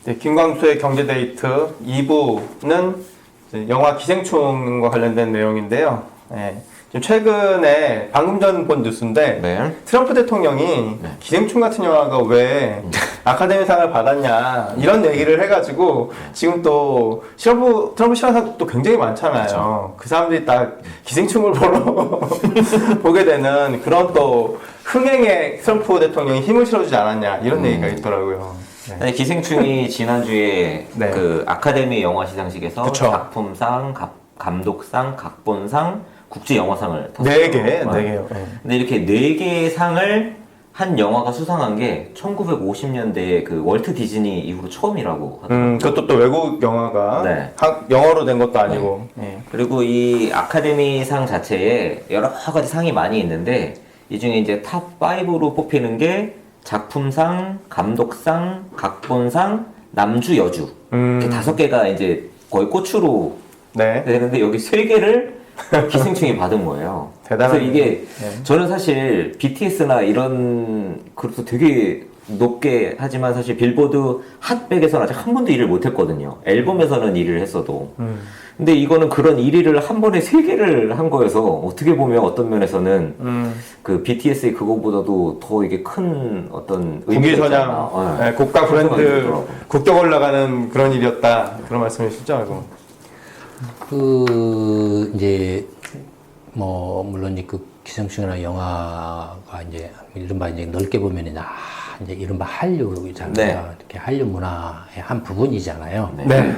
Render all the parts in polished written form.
네, 김광수의 경제데이트 2부는 영화 기생충과 관련된 내용인데요. 네, 지금 최근에 방금 전 본 뉴스인데 네. 트럼프 대통령이 기생충 같은 영화가 왜 아카데미상을 받았냐 이런 얘기를 해가지고 지금 또 트럼프 싫어하는 또 굉장히 많잖아요. 그렇죠. 그 사람들이 다 기생충을 보러 보게 되는 그런 또 흥행에 트럼프 대통령이 힘을 실어주지 않았냐 이런 얘기가 있더라고요. 네, 기생충이 지난주에 네. 그 아카데미 영화 시상식에서 그쵸. 작품상, 감독상, 각본상, 국제영화상을 네 개, 탔어요. 네 개요. 네. 근데 이렇게 4개의 상을 한 영화가 수상한 게 1950년대 그 월트 디즈니 이후로 처음이라고 하더라고요. 그것도 또 외국 영화가 네. 영어로 된 것도 아니고. 네. 그리고 이 아카데미상 자체에 여러 가지 상이 많이 있는데 이 중에 이제 탑 5로 뽑히는 게 작품상, 감독상, 각본상, 남주, 여주 이렇게 5개가 이제 거의 꽃으로 네. 되는데 여기 3개를 기생충이 받은 거예요. 대단한 그래서 이게 네. 저는 사실 BTS나 이런 그룹도 되게 높게 하지만 사실 빌보드 핫백에서는 아직 한 번도 1위를 못 했거든요. 앨범에서는 1위를 했어도. 근데 이거는 그런 1위를 한 번에 3개를 한 거여서 어떻게 보면 어떤 면에서는 그 BTS의 그거보다도 더 이게 큰 어떤 의미가 있지 않나. 국위선양, 네, 고가 브랜드 들더라고요. 국격 올라가는 그런 일이었다. 그런 말씀이시죠? 이거. 이제 뭐 물론 이제 그 기생충이나 영화가 이제 이른바 이제 넓게 보면 이제 이른바 한류잖아요. 네. 이렇게 한류 문화의 한 부분이잖아요. 네.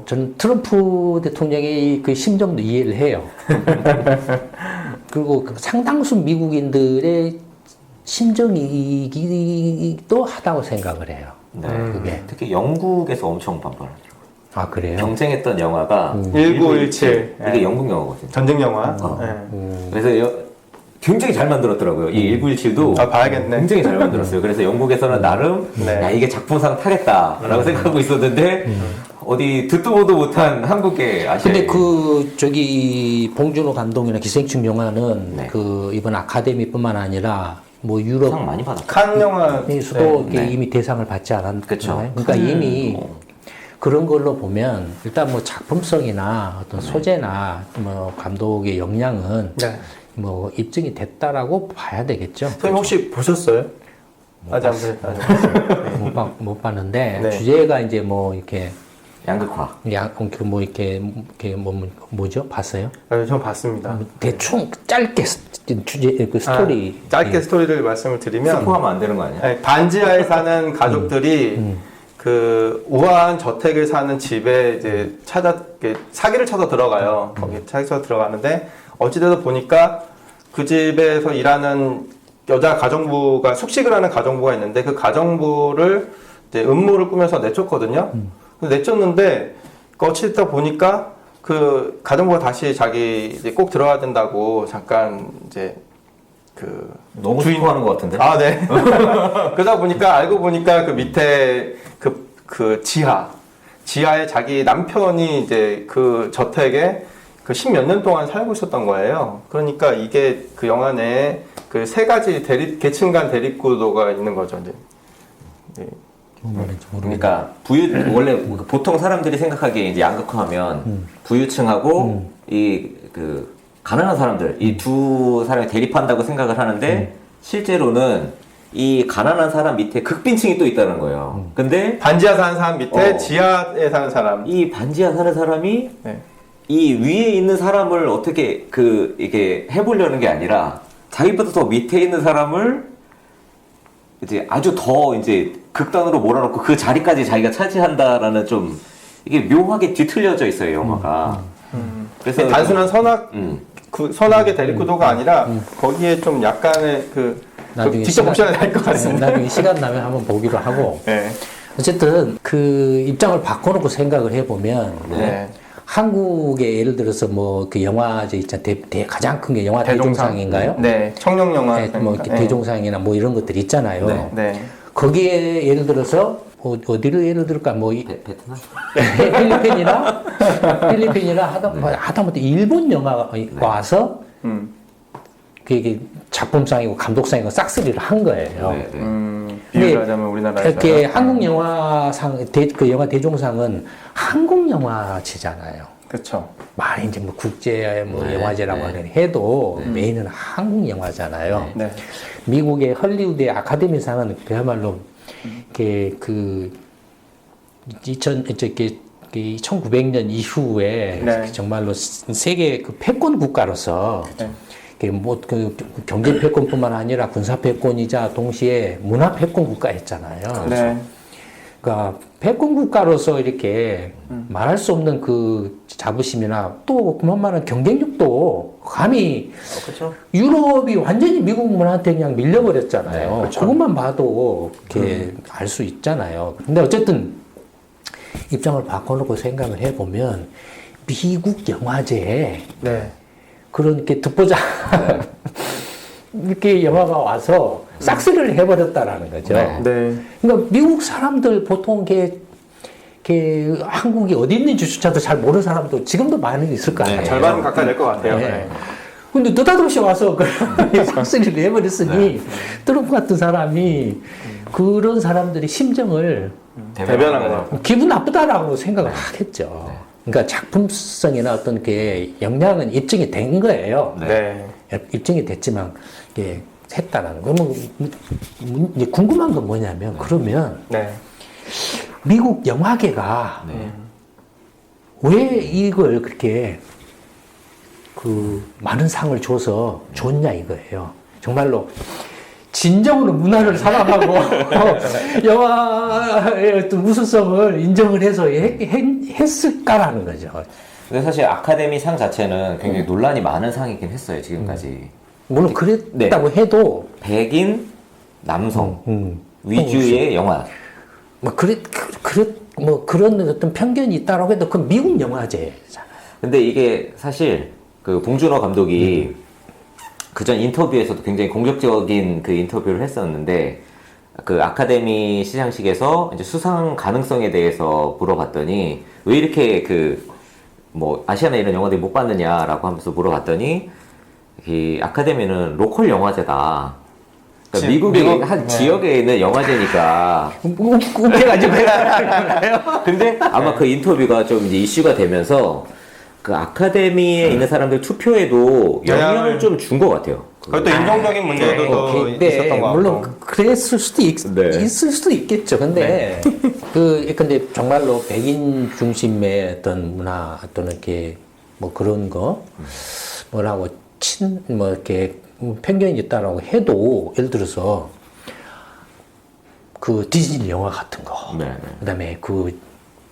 전 트럼프 대통령의 그 심정도 이해를 해요. 그리고 그 상당수 미국인들의 심정이기도 하다고 생각을 해요. 네. 그게. 특히 영국에서 엄청 반발하더라고요. 아, 그래요? 경쟁했던 영화가 1917. 이게 영국 영화거든요. 전쟁 영화. 네. 그래서 굉장히 잘 만들었더라고요. 이 1917도 아, 봐야겠네. 굉장히 잘 만들었어요. 그래서 영국에서는 나름 네. 야 이게 작품상 타겠다라고 생각하고 있었는데 어디 듣도 보도 못한 한국의 아시아. 근데 봉준호 감독이나 기생충 영화는 네. 이번 아카데미뿐만 아니라 뭐 유럽 상 많이 받았죠. 칸 영화. 에서도 네. 이미 대상을 받지 않았나요? 그쵸. 그러니까 이미 그런 걸로 보면 일단 뭐 작품성이나 어떤 소재나 뭐 감독의 역량은 네. 뭐 입증이 됐다라고 봐야 되겠죠. 선생님 혹시 보셨어요? 아직 안 보셨어요? 못 봤는데 네. 주제가 이제 뭐 이렇게 양극화. 뭐죠? 봤어요? 네, 전 봤습니다. 대충 짧게 주제 그 스토리 짧게 스토리를 말씀을 드리면 스포하면 안 되는 거 아니야? 네, 반지하에 사는 가족들이 그 우아한 저택을 사는 집에 이제 사기를 쳐서 들어가요. 거기 사기 쳐서 들어가는데 어찌돼서 보니까 그 집에서 일하는 여자 가정부가 숙식을 하는 가정부가 있는데 그 가정부를 이제 음모를 꾸며서 내쫓거든요. 내쫓는데 어찌됐다 보니까 그 가정부가 다시 자기 이제 꼭 들어가야 된다고 잠깐 이제 그 너무 스포하는 것 같은데. 아, 네. 그러다 보니까 알고 보니까 그 밑에 그 지하에 자기 남편이 이제 그 저택에 그 10몇 년 동안 살고 있었던 거예요. 그러니까 이게 그 영화 내에 그 3가지 계층 간 대립구도가 있는 거죠, 이제. 네. 그러니까 원래 보통 사람들이 생각하기에 이제 양극화하면 부유층하고 이 그 가난한 사람들 이 두 사람이 대립한다고 생각을 하는데 실제로는 이 가난한 사람 밑에 극빈층이 또 있다는 거예요. 근데 반지하 사는 사람 밑에 지하에 사는 사람. 이 반지하 사는 사람이 네. 이 위에 있는 사람을 어떻게 이게 해보려는 게 아니라 자기보다 더 밑에 있는 사람을 이제 아주 더 이제 극단으로 몰아넣고 그 자리까지 자기가 차지한다라는 좀 이게 묘하게 뒤틀려져 있어요 영화가. 그래서 단순한 선악의 대립구도가 아니라 거기에 좀 약간의 직접 보셔야 될 것 같습니다. 나중에 시간 나면 한번 보기로 하고. 네. 어쨌든 그 입장을 바꿔놓고 생각을 해보면 네. 한국에 예를 들어서 뭐 그 영화제 있잖아 가장 큰 게 영화 대종상인가요? 네, 청룡 영화. 네, 뭐 이렇게 대종상이나 뭐 이런 것들 있잖아요. 네. 네. 거기에 예를 들어서 어디를 예를 들을까 뭐 베트남? 필리핀이나 하다못해 일본 영화가 와서 그게 작품상이고 감독상이고 싹쓸이를 한 거예요. 네, 네. 비유를 하자면 우리나라에서 이렇게 한국 영화상 그 영화 대종상은 한국 영화제잖아요. 그렇죠. 많이 이제 뭐 국제 뭐 네, 영화제라고 네. 해도 메인은 한국 영화잖아요. 네. 미국의 헐리우드의 아카데미상은 그야말로 이렇게 그 1900년 이후에 네. 정말로 세계 그 패권 국가로서 네. 뭐그 경제 패권뿐만 아니라 군사 패권이자 동시에 문화 패권 국가였잖아요. 네. 그러니까 패권 국가로서 이렇게 말할 수 없는 그 자부심이나 또 그만한 경쟁력도 감히 그렇죠. 유럽이 완전히 미국 문화한테 그냥 밀려버렸잖아요. 네, 그렇죠. 그것만 봐도 이렇게 알 수 있잖아요. 근데 어쨌든 입장을 바꿔놓고 생각을 해보면 미국 영화제에 네. 그런 이렇게 듣보자 이렇게 영화가 와서 싹쓸이를 해버렸다라는 거죠. 네. 네. 그러니까 미국 사람들 보통 한국이 어디 있는지조차도 잘 모르는 사람도 지금도 많이 있을 거 아니에요. 네. 절반 가까이 될 것 같아요. 네. 네. 근데 느닷없이 와서 싹쓸이를 해버렸으니 트럼프 같은 사람이 그런 사람들의 심정을 대변한 거죠. 기분 나쁘다라고 생각을 하겠죠. 그러니까 작품성이나 어떤 게 영향은 입증이 된 거예요. 네. 입증이 됐지만 이게 했다라는 거. 그러면 이제 궁금한 건 뭐냐면 그러면 네. 미국 영화계가 네. 왜 이걸 그렇게 그 많은 상을 줘서 줬냐 이거예요. 정말로 진정으로 문화를 사랑하고 영화의 어떤 우수성을 인정을 해서 했을까라는 거죠. 근데 사실 아카데미 상 자체는 굉장히 논란이 많은 상이긴 했어요, 지금까지. 물론 그랬다고 해도 백인 남성 위주의 영화. 뭐 뭐 그런 어떤 편견이 있다라고 해도 그건 미국 영화제잖아요. 근데 이게 사실 그 봉준호 감독이 그전 인터뷰에서도 굉장히 공격적인 그 인터뷰를 했었는데 그 아카데미 시상식에서 이제 수상 가능성에 대해서 물어봤더니 왜 이렇게 그 뭐 아시아나 이런 영화들이 못 받느냐라고 하면서 물어봤더니 이 아카데미는 로컬 영화제다. 그러니까 미국 한 지역에 있는 영화제니까. 웃겨가지고 해요. 근데 아마 그 인터뷰가 좀 이제 이슈가 되면서 그 아카데미에 있는 사람들 투표에도 영향을 좀 준 것 같아요. 그것도 인종적인 문제도 또 있었던 것 같고. 물론 그랬을 수도 네. 있을 수도 있겠죠. 근데 근데 정말로 백인 중심의 어떤 문화 또는 이렇게 뭐 그런 거 뭐라고 뭐 이렇게 편견이 있다라고 해도 예를 들어서 그 디즈니 영화 같은 거, 네, 네. 그다음에 그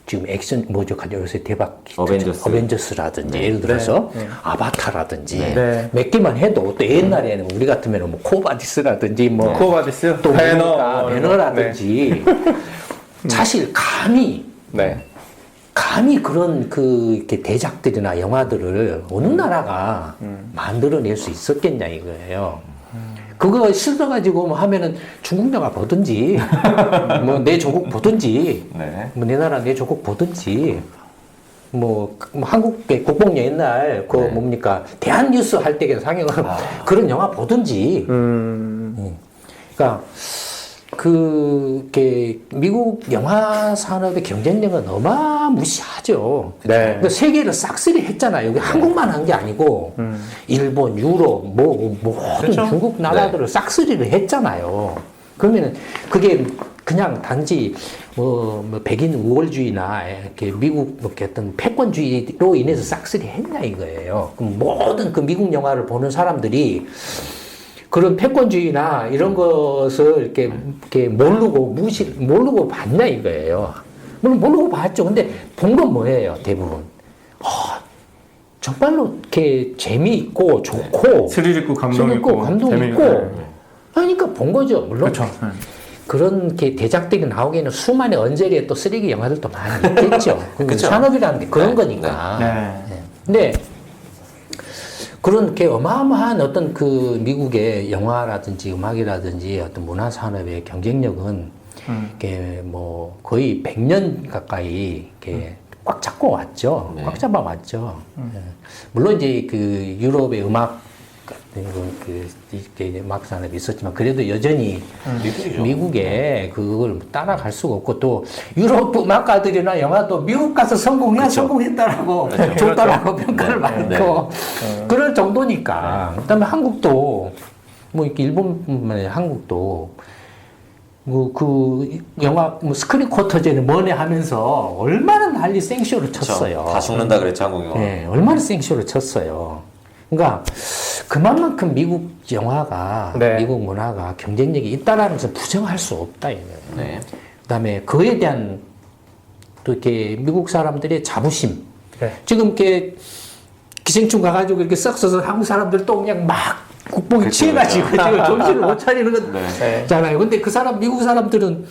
지금 액션 뭐죠? 요새 대박 어벤져스. 라든지 예를 들어서 아바타라든지 네. 몇 개만 해도 또 옛날에는 우리 같으면 뭐 코바디스라든지 뭐 코바디스, 또 배너, 배너라든지 사실 감히 네. 그런 그 이렇게 대작들이나 영화들을 어느 나라가 만들어낼 수 있었겠냐 이거예요. 그거 실어가지고 뭐 하면은 중국 영화 보든지, 뭐 내 조국 보든지, 네. 뭐 내 나라 내 조국 보든지, 뭐 한국의 국뽕 옛날 그 뭡니까 대한뉴스 할 때 상영을 그런 영화 보든지. 그러니까 그게 미국 영화 산업의 경쟁력은 어마무시하죠. 네. 그러니까 세계를 싹쓸이 했잖아요. 여기 한국만 한 게 아니고 일본, 유럽, 모든 그렇죠. 중국 나라들을 싹쓸이를 했잖아요. 그러면은 그게 그냥 단지 뭐 백인 우월주의나 이렇게 미국 뭐 어떤 패권주의로 인해서 싹쓸이 했냐 이거예요. 그럼 모든 그 미국 영화를 보는 사람들이 그런 패권주의나 이런 것을 이렇게 모르고 봤냐 이거예요. 물론 모르고 봤죠. 근데 본 건 뭐예요, 대부분? 정말로 이렇게 재미있고 좋고, 스릴 있고 감동 있고, 감동 재미있고. 있고, 하니까 본 거죠. 물론. 그렇죠. 그런 이렇게 대작들이 나오기에는 수많은 언저리에 또 쓰레기 영화들도 많이 있겠죠. 그쵸. 산업이라는 게 그런 네, 거니까. 네. 근데 그런 게 어마어마한 어떤 그 미국의 영화라든지 음악이라든지 어떤 문화 산업의 경쟁력은 이게 뭐 거의 100년 가까이 이렇게 꽉 잡고 왔죠. 네. 꽉 잡아 왔죠. 예. 물론 이제 그 유럽의 음악 이렇게 음악 산업이 있었지만 그래도 여전히 미국이죠. 미국에 그걸 따라갈 수가 없고 또 유럽 음악가들이나 영화도 미국 가서 성공해야 그렇죠. 성공했다라고 좋다라고 평가를 많고 그럴 정도니까. 그다음에 한국도 뭐 이렇게 일본뿐만 아니라 한국도 뭐 그 영화 뭐 스크린 쿼터제는 뭐네 하면서 얼마나 난리 생쇼를 쳤어요. 다 죽는다 그랬죠, 한국 영화. 네, 얼마나 생쇼를 쳤어요. 그러니까 그만큼 미국 영화가 네. 미국 문화가 경쟁력이 있다라는 것을 부정할 수 없다 이거예요. 네. 그다음에 그에 대한 또 이렇게 미국 사람들의 자부심. 네. 지금 이렇게 기생충 가가지고 이렇게 썩 써서 한국 사람들 또 그냥 막 국뽕이 취해가지고 지금 정신을 못 차리는 거잖아요. 근데 그 사람 미국 사람들은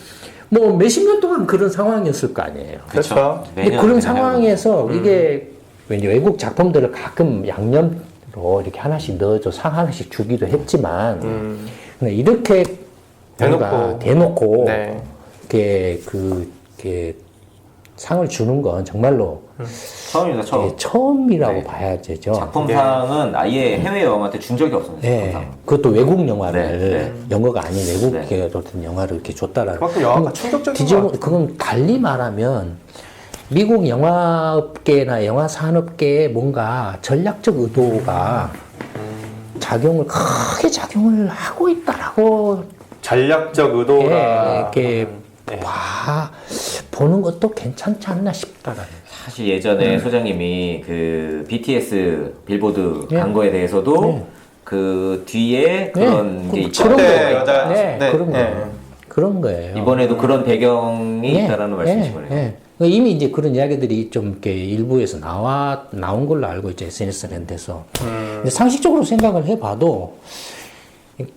뭐 몇십 년 동안 그런 상황이었을 거 아니에요. 그렇죠. 근데 그런 상황에서 이게 왠지 외국 작품들을 가끔 양념으로 이렇게 하나씩 넣어줘 상 하나씩 주기도 했지만 근데 이렇게 뭔가 대놓고 네. 이렇게 상을 주는 건 정말로 처음입니다, 처음. 처음이라고 네. 봐야 되죠. 작품상은 아예 해외 영화한테 준 적이 없습니다. 네, 작품상. 그것도 외국 영화를 네. 영어가 아닌 외국의 네. 어떤 영화를 이렇게 줬다라는. 그만큼 영화가 충격적인 것 같아요. 그건 달리 말하면 미국 영화업계나 영화 산업계에 뭔가 전략적 의도가 크게 작용을 하고 있다라고 전략적 의도라. 이렇게 보는 것도 괜찮지 않나 싶다라는. 사실 예전에 소장님이 그 BTS 빌보드 네. 간 거에 대해서도 네. 그 뒤에 그런 게 있죠. 그런 네, 거예요. 여자- 네, 네, 그런 네. 거예요. 그런 거예요. 이번에도 그런 배경이 있다라는 말씀이신 거네요. 그러니까 이미 이제 그런 이야기들이 좀 이렇게 일부에서 나온 걸로 알고 있죠. SNS라는 데서. 근데 상식적으로 생각을 해봐도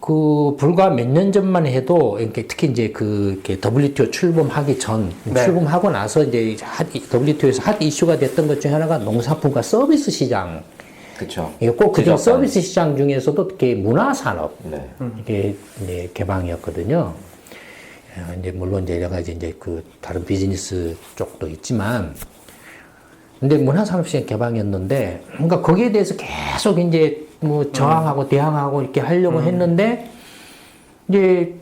그 불과 몇 년 전만 해도 이렇게 특히 이제 이렇게 WTO 출범하기 전, 네. 출범하고 나서 이제 WTO에서 핫 이슈가 됐던 것 중에 하나가 농산품과 서비스 시장. 그렇죠. 이게 꼭 그중 서비스 시장 중에서도 이렇게 문화산업. 네. 이게 이제 개방이었거든요. 이제 물론 이제 여러 가지 이제 그 다른 비즈니스 쪽도 있지만, 근데 문화산업시장 개방이었는데, 그러니까 거기에 대해서 계속 이제 뭐 저항하고 대항하고 이렇게 하려고 했는데, 이제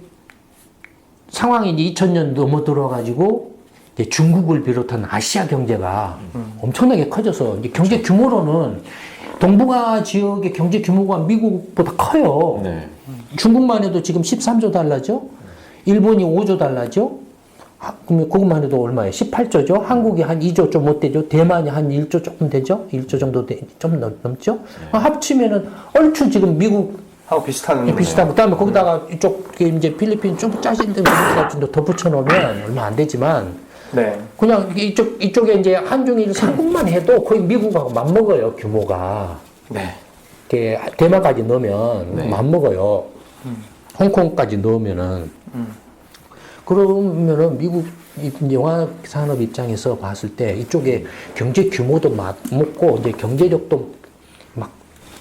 상황이 이제 2000년 넘어들어가지고 이제 중국을 비롯한 아시아 경제가 엄청나게 커져서 이제 경제 규모로는 동북아 지역의 경제 규모가 미국보다 커요. 네. 중국만 해도 지금 13조 달러죠. 일본이 5조 달러죠. 그러면 그것만 해도 얼마예요? 18조죠. 한국이 한 2조 좀 못 되죠. 대만이 한 1조 조금 되죠. 1조 정도 좀 넘죠. 합치면은 얼추 지금 미국 하고 비슷한. 비슷한. 그다음에 거기다가 이쪽 이제 필리핀 좀 짜진 데 더 붙여 놓으면 얼마 안 되지만 네. 그냥 이쪽에 이제 한중일 삼국만 해도 거의 미국하고 맞먹어요, 규모가. 네. 이렇게 대만까지 넣으면 맞먹어요. 홍콩까지 넣으면은. 그러면은 미국 영화 산업 입장에서 봤을 때 이쪽에 경제 규모도 맞먹고 이제 경제력도 막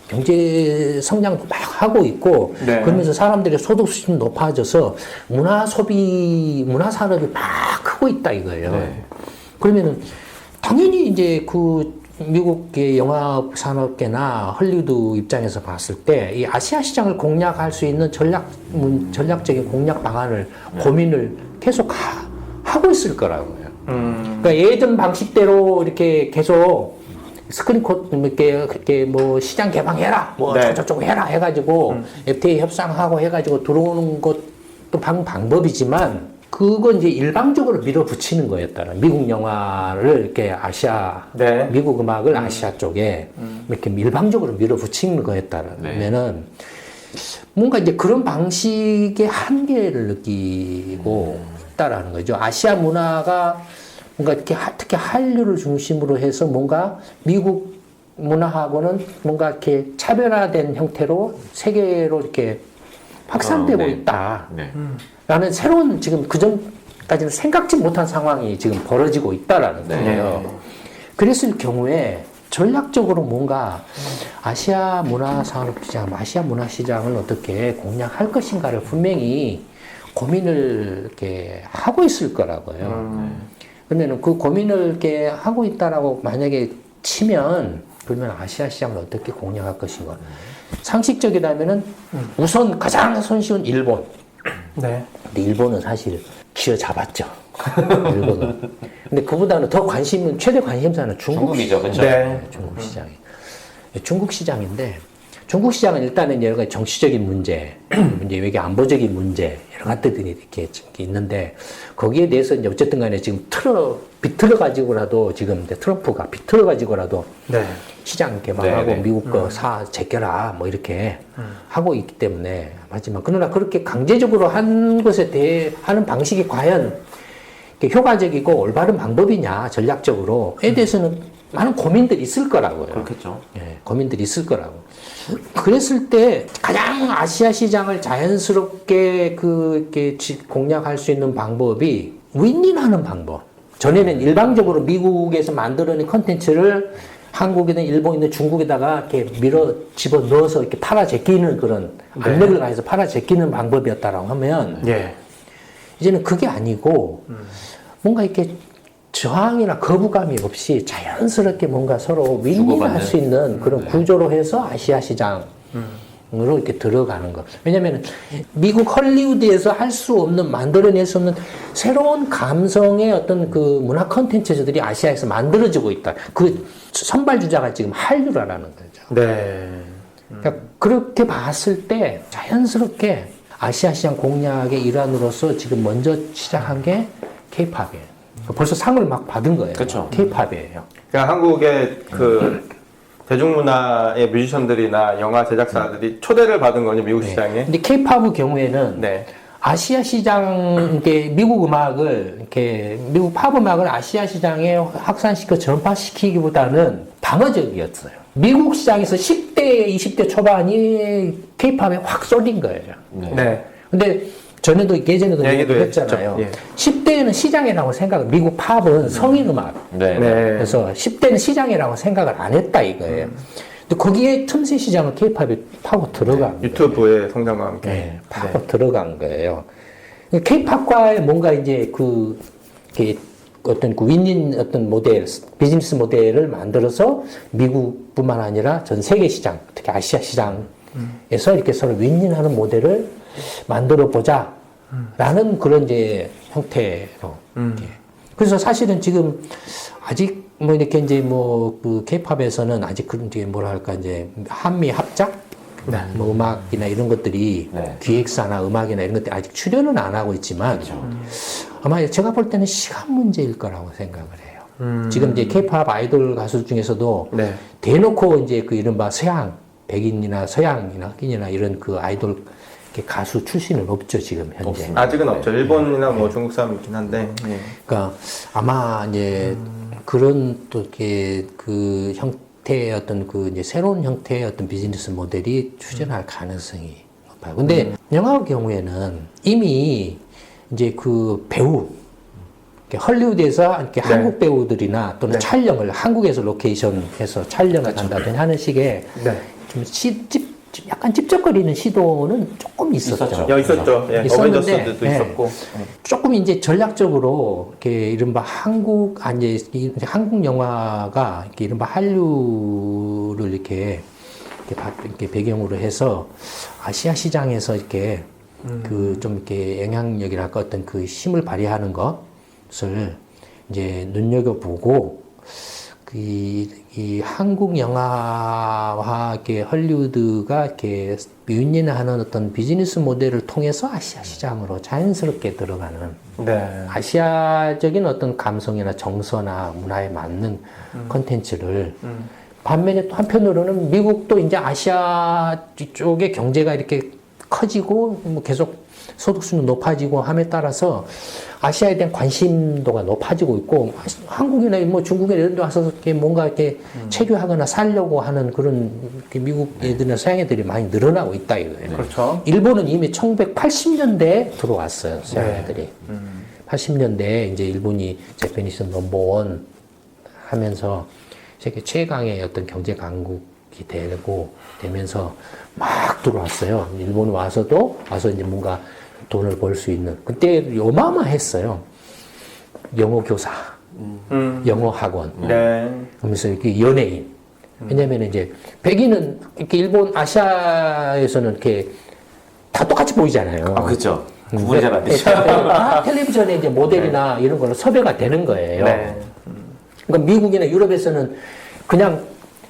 경제 성장도 막 하고 있고 네. 그러면서 사람들의 소득 수준이 높아져서 문화 산업이 막 크고 있다 이거예요. 네. 그러면은 당연히 이제 그 미국의 영화 산업계나 헐리우드 입장에서 봤을 때 이 아시아 시장을 공략할 수 있는 전략적인 공략 방안을 고민을 계속 하고 있을 거라고요. 그러니까 예전 방식대로 이렇게 계속 스크린 컷 이렇게 뭐 시장 개방해라, 뭐 네. 저쪽 해라 해가지고 FTA 협상하고 해가지고 들어오는 것도 방법이지만. 그건 이제 일방적으로 밀어붙이는 거였다는 미국 영화를 이렇게 네. 미국 음악을 아시아 쪽에 이렇게 일방적으로 밀어붙이는 거였다면은 뭔가 이제 그런 방식의 한계를 느끼고 있다라는 거죠. 아시아 문화가 뭔가 이렇게 특히 한류를 중심으로 해서 뭔가 미국 문화하고는 뭔가 이렇게 차별화된 형태로 세계로 이렇게 확산되고 네. 있다. 네. 라는 새로운 지금 그전까지는 생각지 못한 상황이 지금 벌어지고 있다라는 거예요. 그랬을 경우에 전략적으로 뭔가 아시아 문화 산업 시장, 아시아 문화 시장을 어떻게 공략할 것인가를 분명히 고민을 이렇게 하고 있을 거라고요. 그러면 그 고민을 이렇게 하고 있다라고 만약에 치면 그러면 아시아 시장을 어떻게 공략할 것인가. 상식적이라면은 우선 가장 손쉬운 일본. 네. 근데 일본은 사실 쥐어잡았죠. 일본은. 근데 그보다는 더 최대 관심사는 중국이죠, 그렇죠? 네. 중국 시장이. 중국 시장인데, 중국 시장은 일단은 여러 가지 정치적인 문제, 이제 외교 안보적인 문제, 여러 가지들이 이렇게 있는데, 거기에 대해서 이제 어쨌든 간에 지금 비틀어가지고라도 지금 트럼프가 비틀어가지고라도 네. 시장 개방하고 네네. 미국 거 제껴라 뭐 이렇게 하고 있기 때문에 하지만 그러나 그렇게 강제적으로 한 것에 대해 하는 방식이 과연 효과적이고 올바른 방법이냐 전략적으로에 대해서는 많은 고민들이 있을 거라고요. 그렇겠죠. 예, 고민들이 있을 거라고. 그랬을 때 가장 아시아 시장을 자연스럽게 이렇게 공략할 수 있는 방법이 윈윈하는 방법. 전에는 일방적으로 미국에서 만들어낸 컨텐츠를 한국이든 일본이든 중국에다가 이렇게 집어 넣어서 이렇게 팔아 제끼는 그런 압력을 가해서 팔아 제끼는 방법이었다라고 하면 예. 이제는 그게 아니고 뭔가 이렇게 저항이나 거부감이 없이 자연스럽게 뭔가 서로 윈윈할 수 있는 그런 구조로 해서 아시아 시장으로 이렇게 들어가는 것. 왜냐면 미국 헐리우드에서 할 수 없는, 만들어낼 수 없는 새로운 감성의 어떤 그 문화 컨텐츠들이 아시아에서 만들어지고 있다. 그 선발주자가 지금 한류라는 거죠. 네. 그러니까 그렇게 봤을 때 자연스럽게 아시아 시장 공략의 일환으로서 지금 먼저 시작한 게 K-팝이에요. 벌써 상을 막 받은 거예요. 그쵸. K-팝이에요. 그러니까 한국의 그 대중문화의 뮤지션들이나 영화 제작사들이 초대를 받은 거죠, 미국 시장에. 근데 K-팝의 경우에는 네. 아시아 시장, 이렇게 미국 음악을, 이렇게 미국 팝 음악을 아시아 시장에 확산시켜 전파시키기보다는 방어적이었어요. 미국 시장에서 10대, 20대 초반이 K-팝에 확 쏠린 거예요. 네. 근데 전에도 예전에도 얘기도 했잖아요. 했죠. 예. 10대는 시장이라고 미국 팝은 성인 음악. 네. 네. 그래서 10대는 시장이라고 생각을 안 했다 이거예요. 근데 거기에 틈새 시장을 K-팝이 파고 들어간 거예요. 유튜브의 성장과 함께. 네, 파고 들어간 거예요. K-팝과의 뭔가 이제 어떤 그 윈윈 어떤 모델, 비즈니스 모델을 만들어서 미국뿐만 아니라 전 세계 시장, 특히 아시아 시장에서 이렇게 서로 윈윈하는 모델을 만들어 보자라는 그런 이제 형태로. 이렇게. 그래서 사실은 지금 아직 뭐 이렇게 이제 그 K-팝에서는 아직 그런 이제 뭐랄까 이제 한미 합작, 뭐 음악이나 이런 것들이 네. 기획사나 음악이나 이런 것들이 아직 출연은 안 하고 있지만 아마 제가 볼 때는 시간 문제일 거라고 생각을 해요. 지금 이제 K-팝 아이돌 가수 중에서도 네. 대놓고 이제 그 이른바 서양, 백인이나 서양이나 흑인이나 이런 그 아이돌 가수 출신은 없죠, 지금 현재. 없습니다. 아직은 없죠. 일본이나 뭐 중국 사람 있긴 한데. 예. 그러니까 아마 이제 그런 또 이렇게 그 형태의 어떤 그 이제 새로운 형태의 어떤 비즈니스 모델이 출현할 가능성이 높아요. 근데 영화 경우에는 이미 이제 그 배우, 헐리우드에서 이렇게 한국 배우들이나 또는 네. 촬영을 한국에서 로케이션해서 촬영을 한다든지 하는 식의 네. 좀 약간 찝쩍거리는 시도는 조금 있었죠. 있었죠. 예. 있었는데, 어벤져스도 예. 있었고. 조금 이제 전략적으로 이렇게 이른바 한국 영화가 이렇게 이른바 한류를 이렇게 배경으로 해서 아시아 시장에서 이렇게 그 좀 이렇게 영향력이랄까 어떤 그 힘을 발휘하는 것을 이제 눈여겨보고 이 한국 영화와 이렇게 헐리우드가 이렇게 윈윈하는 어떤 비즈니스 모델을 통해서 아시아 시장으로 자연스럽게 들어가는 네. 아시아적인 어떤 감성이나 정서나 문화에 맞는 콘텐츠를 반면에 또 한편으로는 미국도 이제 아시아 쪽의 경제가 이렇게 커지고 뭐 계속 소득수는 높아지고 함에 따라서 아시아에 대한 관심도가 높아지고 있고 한국이나 뭐 중국이나 이런 데 와서 이렇게 뭔가 이렇게 체류하거나 살려고 하는 그런 미국 애들이나 서양 애들이 많이 늘어나고 있다 이거예요. 그렇죠. 일본은 이미 1980년대에 들어왔어요, 서양 애들이. 80년대에 이제 일본이 재패니스 넘버원 하면서 세계 최강의 어떤 경제 강국이 되면서 막 들어왔어요. 일본 와서 이제 뭔가 돈을 벌 수 있는. 그때 어마어마했어요. 영어 교사, 영어 학원. 네. 그러면서 이렇게 연예인, 왜냐면 이제 백인은 이렇게 일본 아시아에서는 이렇게 다 똑같이 보이잖아요. 아, 그렇죠. 구분이 잘 안 되죠. 다 텔레비전에 이제 모델이나 이런 걸로 섭외가 되는 거예요. 네. 그러니까 미국이나 유럽에서는 그냥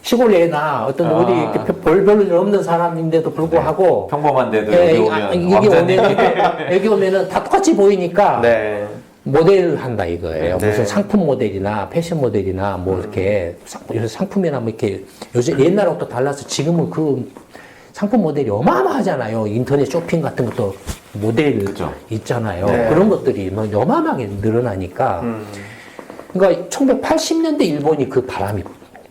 시골 애나 어떤 아. 어디 이렇게 별로 없는 사람인데도 불구하고 평범한데도 예, 여기 오면 여기 오면은 다 똑같이 보이니까 네. 모델을 한다 이거예요. 네. 무슨 상품 모델이나 패션 모델이나 뭐 이렇게 요새 상품이나 뭐 이렇게 요새 옛날하고 또 달라서 지금은 그 상품 모델이 어마어마하잖아요. 인터넷 쇼핑 같은 것도 모델 그쵸. 있잖아요. 네. 그런 것들이 뭐 어마어마하게 늘어나니까. 그러니까 1980년대 일본이 그 바람이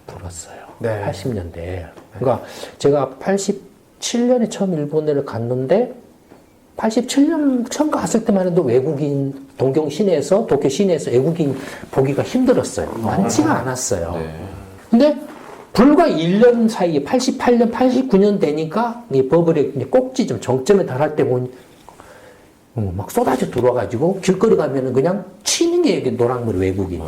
불었어요. 네. 80년대. 그러니까 제가 87년에 처음 일본을 갔는데 87년 처음 갔을 때만 해도 외국인 동경 시내에서 도쿄 시내에서 외국인 보기가 힘들었어요. 많지가 않았어요. 네. 근데 불과 1년 사이에 88년, 89년 되니까 이 버블의 꼭지 좀 정점에 달할 때 보니 막 쏟아져 들어와가지고 길거리 가면은 그냥 치는 게 이게 노랑머리 외국인이.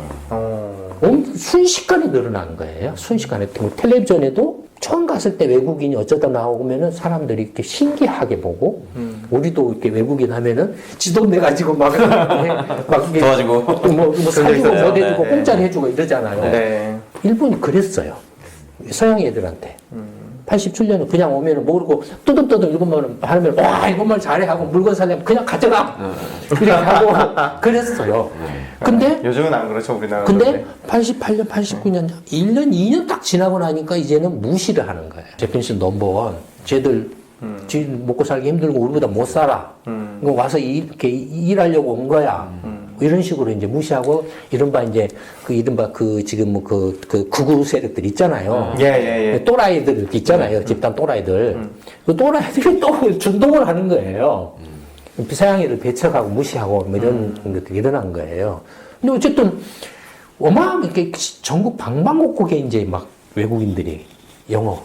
순식간에 늘어난 거예요. 순식간에. 텔레비전에도 처음 갔을 때 외국인이 어쩌다 나오면은 사람들이 이렇게 신기하게 보고, 우리도 이렇게 외국인 하면은 지도 내가지고 막 이렇게 도와주고. 뭐 사주고 있어요. 뭐 해주고 네. 공짜로 해주고 이러잖아요. 네. 일본이 그랬어요. 서양 애들한테. 87년에 그냥 오면은 모르고 뜨듬뜨듬 일본말 하면 와 일본말 잘해 하고 물건 사려면 그냥 가져가 이렇게 하고 그랬어요. 근데 요즘은 안 그렇죠, 우리나라. 근데 88년, 89년 1년, 2년 딱 지나고 나니까 이제는 무시를 하는 거예요. 재팬시 넘버원 쟤들 지 먹고 살기 힘들고 우리보다 못 살아. 이거 와서 이렇게 일하려고 온 거야. 이런 식으로 이제 무시하고 이른바 이제 그 이른바 그 지금 뭐 그 극우 세력들 있잖아요. 예. 또라이들 있잖아요. 집단 또라이들. 그 또라이들이 또 준동을 하는 거예요. 서양인을 배척하고 무시하고 뭐 이런 것들이 일어난 거예요. 근데 어쨌든 어마어마하게 전국 방방곡곡에 이제 막 외국인들이 영어,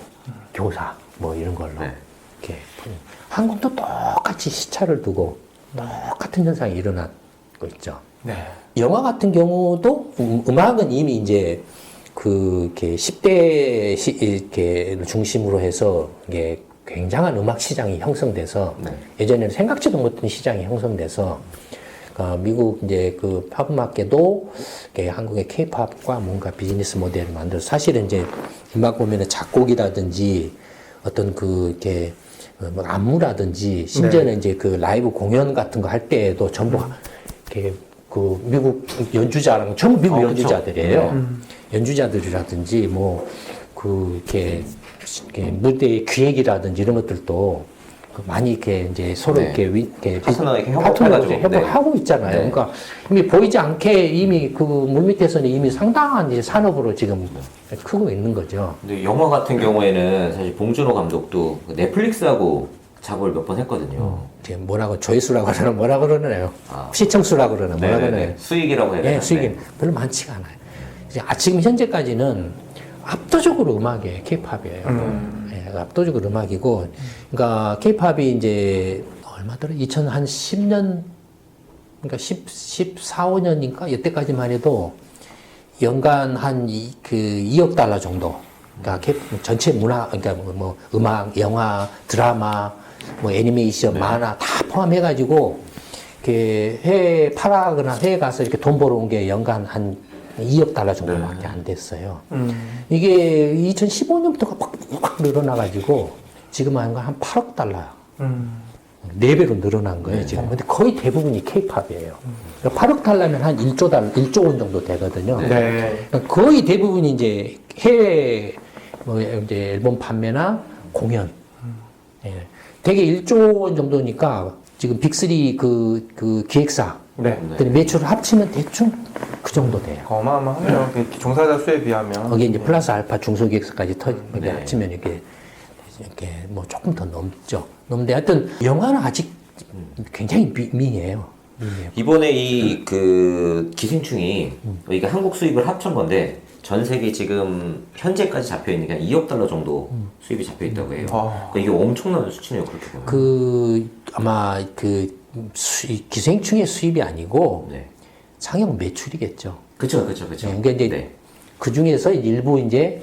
교사 뭐 이런 걸로 네. 이렇게 한국도 똑같이 시차를 두고 똑같은 현상이 일어나고 있죠. 네. 영화 같은 경우도 음악은 이미 이제 그 이렇게 10대 이렇게 중심으로 해서 이게 굉장한 음악 시장이 형성돼서 네. 예전에는 생각지도 못한 시장이 형성돼서 미국 이제 그 팝음악계도 한국의 K-팝과 뭔가 비즈니스 모델을 만들어 사실은 이제 음악 보면은 작곡이라든지 어떤 그 이렇게 뭐 안무라든지 심지어는 이제 그 라이브 공연 같은 거 할 때에도 전부 이렇게 그 미국 연주자랑 전부 미국 연주자들이에요. 연주자들이라든지 뭐 그 이렇게 무대 기획이라든지 이런 것들도 많이 이렇게 이제 서로 네. 이렇게 파트너 이렇게 파트너로 협업해가지고. 협업하고 있잖아요. 네. 그러니까 이미 보이지 않게 이미 그 물밑에서는 이미 상당한 이제 산업으로 지금 크고 있는 거죠. 근데 영화 같은 경우에는 사실 봉준호 감독도 넷플릭스하고 작업을 몇 번 했거든요. 이제 뭐라고 조회수라고 그러나 뭐라 그러나요? 시청수라고 그러나 뭐라 네네네. 그러나요? 수익이라고 해야 되나? 예, 수익이 별로 많지가 않아요. 이제 지금 현재까지는 압도적으로 음악이에요. K-팝이에요. 예, 압도적으로 음악이고, 그러니까 K-팝이 이제 얼마더라? 2010년, 그러니까 14, 5년인가 이때까지만 해도 연간 한 2억 달러 정도. 그러니까 전체 문화, 그러니까 뭐 음악, 영화, 드라마, 뭐 애니메이션, 만화 다 포함해가지고 이렇게 해외 팔아거나 해외 가서 이렇게 돈 벌어온 게 연간 한 2억 달러 정도밖에 안 됐어요. 이게 2015년부터가 확 늘어나가지고 지금 한 8억 달러. 4배로 늘어난 거예요, 지금. 근데 거의 대부분이 K-팝이에요. 그러니까 8억 달러면 한 1조 원 정도 되거든요. 네. 그러니까 거의 대부분이 이제 해외 뭐 이제 앨범 판매나 공연. 예. 되게 1조 원 정도니까 지금 빅3 그 기획사 네. 매출을 합치면 대충 그 정도 돼요. 어마어마하네요. 종사자 수에 비하면. 거기에 이제 플러스 알파 중소기획사까지 네. 합치면 이렇게 뭐 조금 더 넘죠. 넘는데 하여튼 영화는 아직 굉장히 미해요. 이번에 이 그 기생충이 이게 한국 수입을 합친 건데 전 세계 지금 현재까지 잡혀 있는 게 한 2억 달러 정도 수입이 잡혀 있다고 해요. 그러니까 이게 엄청난 수치네요, 그렇게 보면. 그 아마 그 기생충의 수입이 아니고 네. 상영 매출이겠죠. 그렇죠. 그러니까 이제 네. 그 중에서 일부 이제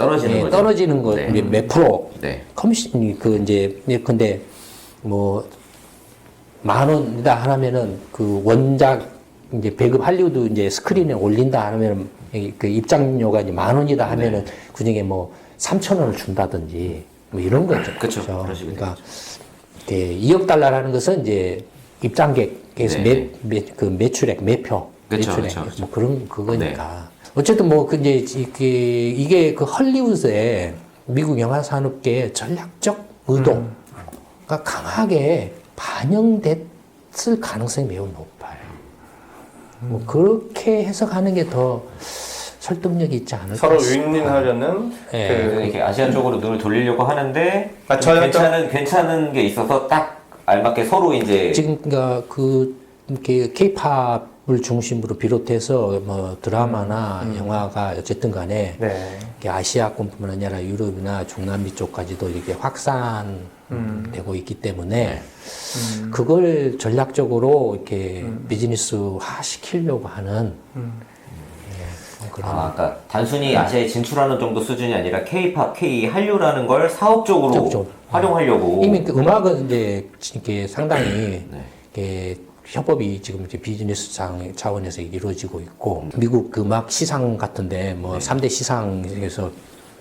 떨어지는 예, 거죠. 떨어지는 거 네. 이제 몇 프로 네. 커미션이 그 이제 근데 뭐 10,000원이다 하면은 그 원작 이제 배급 할리우드 이제 스크린에 올린다 하면은 그 입장료가 이제 10,000원이다 하면은 그중에 뭐 3,000원을 준다든지 뭐 이런 거죠. 그쵸. 그렇죠? 그러시게 그러니까 이렇게 2억 달러라는 것은 이제 입장객에서 네. 그 매출액 매표 그쵸, 매출액 그쵸, 그쵸. 뭐 그런 그거니까 어쨌든 뭐 그 이제 이게 그 헐리우드의 미국 영화 산업계의 전략적 의도가 강하게 반영됐을 가능성이 매우 높아요. 뭐 그렇게 해석하는 게 더 설득력이 있지 않을까 서로 싶어요. 윈윈하려는 예. 그 이렇게 아시아 쪽으로 눈을 돌리려고 하는데 아, 저희가 괜찮은 게 있어서 딱 알맞게 서로 이제 지금 그러니까 그 이렇게 케이팝을 중심으로 비롯해서 뭐 드라마나 영화가 어쨌든 간에 네. 이렇게 아시아권뿐만 아니라 유럽이나 중남미 쪽까지도 이렇게 확산되고 있기 때문에 그걸 전략적으로 이렇게 비즈니스화 시키려고 하는 그런 그러니까 단순히 아시아에 진출하는 정도 수준이 아니라 K-팝, K-한류라는 걸 사업적으로 사업적으로. 활용하려고 이미 그 음악은 이제 이렇게 상당히 네. 이렇게 협업이 지금 이제 비즈니스 차원에서 이루어지고 있고 미국 그 음악 시상 같은데 뭐 3대 시상에서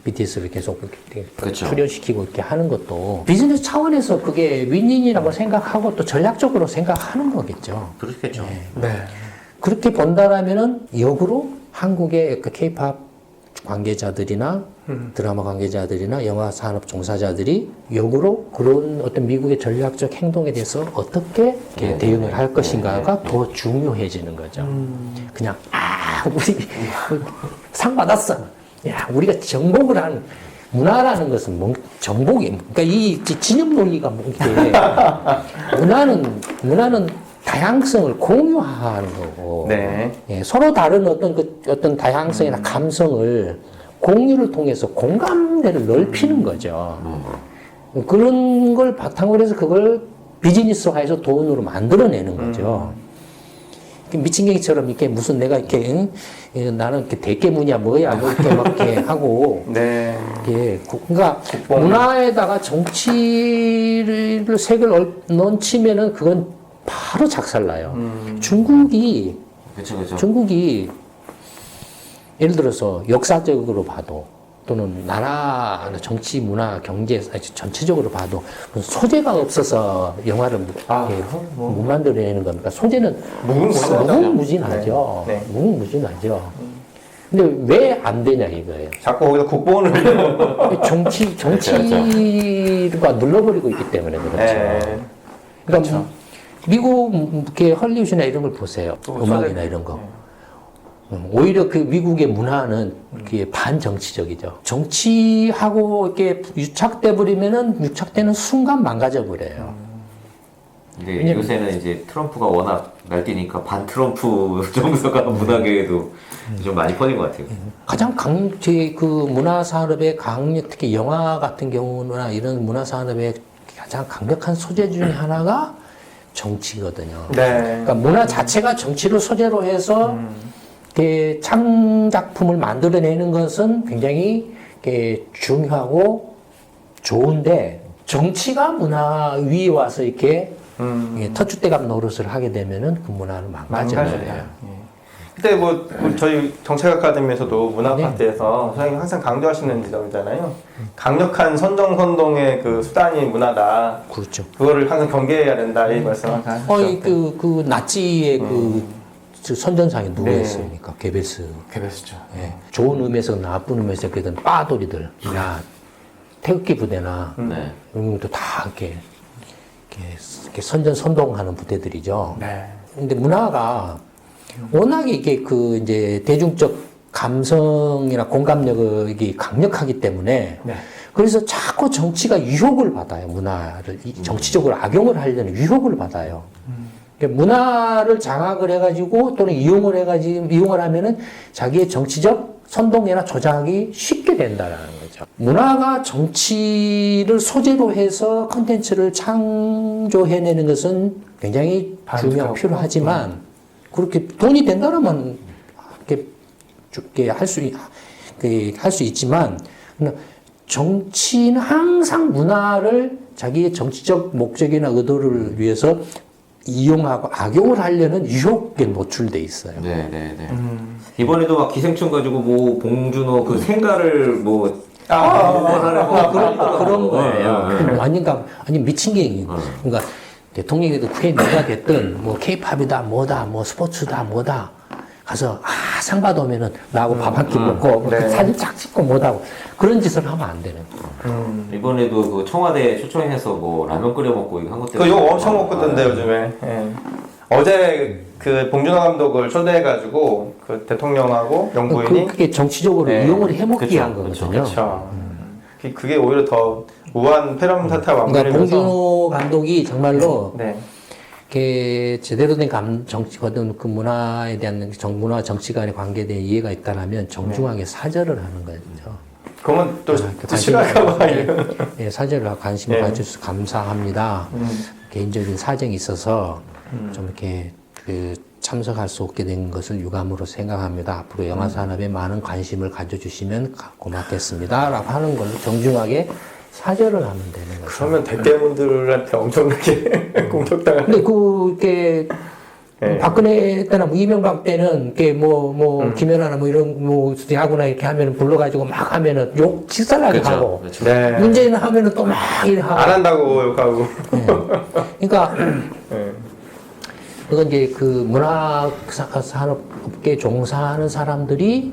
BTS를 계속 이렇게 그렇죠. 출연시키고 이렇게 하는 것도 비즈니스 차원에서 그게 윈윈이라고 생각하고 또 전략적으로 생각하는 거겠죠. 그렇겠죠. 네. 그렇게 본다라면은 역으로 한국의 그 K-팝 관계자들이나 드라마 관계자들이나 영화 산업 종사자들이 역으로 그런 어떤 미국의 전략적 행동에 대해서 어떻게 이렇게 대응을 할 것인가가 더 중요해지는 거죠. 그냥 우리 상 받았어. 야 우리가 정복을 한 문화라는 것은 정복이 그러니까 이 진영 논리가 뭔게 문화는 다양성을 공유하는 거고 네. 예, 서로 다른 어떤 다양성이나 감성을 공유를 통해서 공감대를 넓히는 거죠. 그런 걸 바탕으로 해서 그걸 비즈니스화해서 돈으로 만들어내는 거죠. 미친개처럼 이렇게 무슨 내가 이렇게 나는 이렇게 대깨문이야 뭐야 뭐 이렇게 막 이렇게 하고 네. 예, 그러니까 문화에다가 정치를 색을 넣치면은 그건 바로 작살나요. 중국이 예를 들어서 역사적으로 봐도 또는 나라 정치, 문화, 경제 전체적으로 봐도 소재가 없어서 영화를 못 만들어내는 겁니까? 소재는 무궁무진하죠. 네. 무궁무진하죠. 근데 왜 안 되냐 이거예요. 자꾸 거기서 국뽕을 정치가 눌러버리고 있기 때문에 그렇죠. 네. 그러니까 미국 이렇게 헐리우드나 이런 걸 보세요. 음악이나 이런 거. 오히려 그 미국의 문화는 그게 반정치적이죠. 정치하고 이렇게 유착돼 버리면은 유착되는 순간 망가져 버려요. 근데 요새는 이제 트럼프가 워낙 날뛰니까 반 트럼프 정서가 문화계에도 좀 많이 퍼진 것 같아요. 가장 그 문화 산업의 강력, 특히 영화 같은 경우나 이런 문화 산업의 가장 강력한 소재 중에 하나가 정치거든요. 네. 그러니까 문화 자체가 정치를 소재로 해서 창작품을 만들어내는 것은 굉장히 중요하고 좋은데 정치가 문화 위에 와서 이렇게 터줏대감 노릇을 하게 되면은 그 문화는 망가져요. 그때 뭐 저희 정책 아카데미에서도 문화 파트에서 선생님 항상 강조하시는 지점이잖아요. 강력한 선동의 그 수단이 문화다. 그렇죠. 그거를 항상 경계해야 된다 이 말씀을 하셨죠. 그 나치의 그 선전상에 누가 있습니까? 게베스. 개별수죠. 예. 좋은 의미에서 나쁜 의미에서 그랬던 빠돌이들. 야, 태극기 부대나 이런 것도 다 이렇게 선동하는 부대들이죠. 네. 근데 문화가 워낙에 이게 그 이제 대중적 감성이나 공감력이 강력하기 때문에 네. 그래서 자꾸 정치가 유혹을 받아요. 문화를 정치적으로 악용을 하려는 유혹을 받아요. 그러니까 문화를 장악을 해가지고 또는 이용을 하면은 자기의 정치적 선동이나 조작이 쉽게 된다라는 거죠. 문화가 정치를 소재로 해서 컨텐츠를 창조해내는 것은 굉장히 중요하고 필요하지만 그렇게 돈이 된다면 이렇게 할 수 있지만 그러니까 정치는 항상 문화를 자기의 정치적 목적이나 의도를 위해서 이용하고 악용을 하려는 유혹에 노출돼 있어요. 네. 이번에도 막 기생충 가지고 뭐 봉준호 그 생가를 뭐 그런 거예요. 아니 미친 게 그러니까 대통령이든 후에 누가 됐든 뭐 케이팝이다 뭐다 뭐 스포츠다 뭐다 가서 상 받아오면은 나하고 밥 한 끼 먹고 네. 사진 쫙 찍고 뭐다고 그런 짓을 하면 안 되는 거예요. 이번에도 그 청와대 초청해서 뭐 라면 끓여 먹고 이거 한 것 그 때문에 욕 엄청 먹거든데 요즘에. 예. 어제 그 봉준호 감독을 초대해가지고 그 대통령하고 영부인이 그게 정치적으로 네. 이용을 해먹기 그쵸, 한 거거든요. 그렇죠. 그게 오히려 더 우한 패럼 사태 그러니까 왕래면서 봉준호 감독이 정말로 네. 이렇게 제대로 된 정치거든 그 문화에 대한 문화 정치 간의 관계에 대한 이해가 있다라면 정중하게 사절을 하는 거죠. 그러면 또 관심을 싫어할까봐 예, 사절을 하고 관심을 네. 가져주셔서 감사합니다. 개인적인 사정이 있어서 좀 이렇게 그 참석할 수 없게 된 것을 유감으로 생각합니다. 앞으로 영화 산업에 많은 관심을 가져주시면 고맙겠습니다. 라고 하는 걸로 정중하게 사절을 하면 되는 거죠. 그러면 대깨문들한테 엄청나게 공격당할. 근데 그게 네. 박근혜 때나 뭐 이명박 때는 이게 김연아나 뭐 이런 뭐 야구나 이렇게 하면은 불러가지고 막 하면은 욕 직살나게 하고 네. 문재인 하면은 또 막 이래 하고. 안 한다고 욕하고. 그러니까 네. 그건 이제 그 문화 산업업계 종사하는 사람들이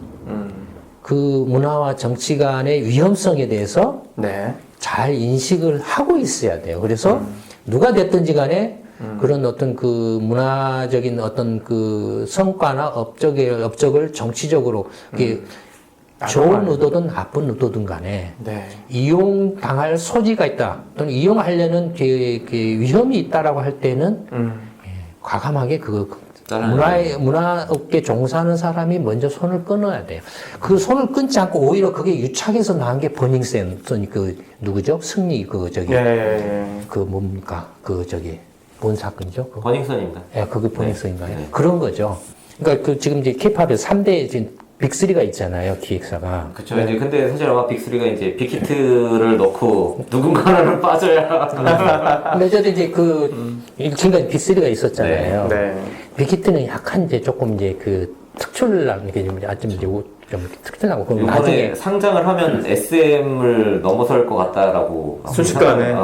그 문화와 정치 간의 위험성에 대해서 네. 잘 인식을 하고 있어야 돼요. 그래서 누가 됐든지 간에 그런 어떤 그 문화적인 어떤 그 성과나 업적을 정치적으로 이게 좋은 의도든 나쁜 의도든 간에 네. 이용당할 소지가 있다 또는 이용하려는 그 위험이 있다라고 할 때는 과감하게 문화업계 종사하는 사람이 먼저 손을 끊어야 돼요. 그 손을 끊지 않고 오히려 그게 유착해서 나온 게 버닝썬, 누구죠? 승리, 그 뭡니까? 뭔 사건이죠? 버닝썬입니다. 예, 그게 버닝썬인가요? 네. 그런 거죠. 그러니까 지금 이제 케이팝에 3대 지금 빅3가 있잖아요, 기획사가. 그쵸. 네. 이제 근데 사실 아마 빅3가 이제 빅히트를 넣고 누군가는 빠져야. 근데 어쨌든 이제 지금까지 빅3가 있었잖아요. 네. 빅히트는 약간 이제 조금 이제 특출나는 게 좀 특별하고 그럼 이번에 나중에 상장을 하면 SM을 넘어설 것 같다라고. 순식간에.